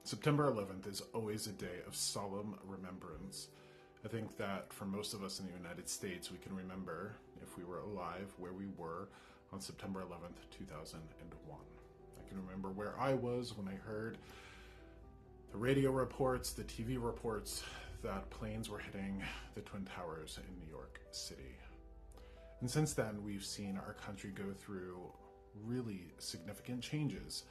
September 11th is always a day of solemn remembrance. I think that for most of us in the United States, we can remember, if we were alive, where we were on September 11th, 2001. I can remember where I was when I heard the radio reports, the TV reports that planes were hitting the Twin Towers in New York City. And since then, we've seen our country go through really significant changes.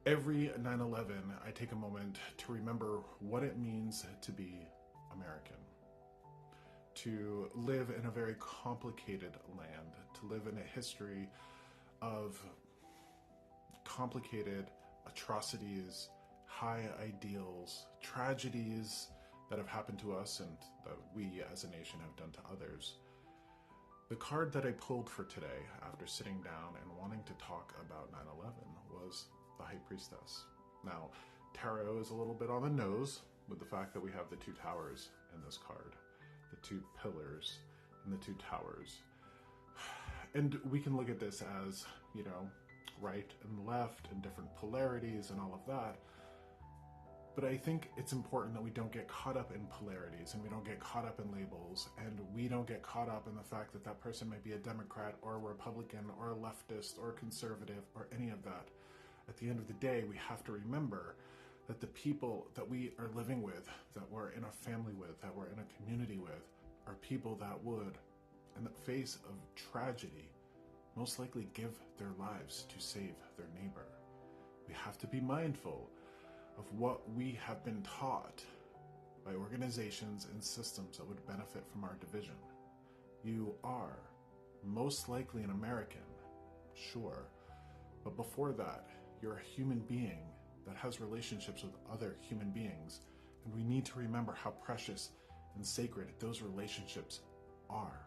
Every 9/11, I take a moment to remember what it means to be American, to live in a very complicated land, to live in a history of complicated atrocities, high ideals, tragedies that have happened to us and that we as a nation have done to others. The card that I pulled for today, after sitting down and wanting to talk about 9/11, was the High Priestess. Now, tarot is a little bit on the nose with the fact that we have the two towers in this card, the two pillars and the two towers. And we can look at this as, right and left and different polarities and all of that. But I think it's important that we don't get caught up in polarities and we don't get caught up in labels and we don't get caught up in the fact that that person might be a Democrat or a Republican or a leftist or a conservative or any of that. At the end of the day, we have to remember that the people that we are living with, that we're in a family with, that we're in a community with, are people that would, in the face of tragedy, most likely give their lives to save their neighbor. We have to be mindful of what we have been taught by organizations and systems that would benefit from our division. You are most likely an American, sure, but before that, you're a human being that has relationships with other human beings, and we need to remember how precious and sacred those relationships are.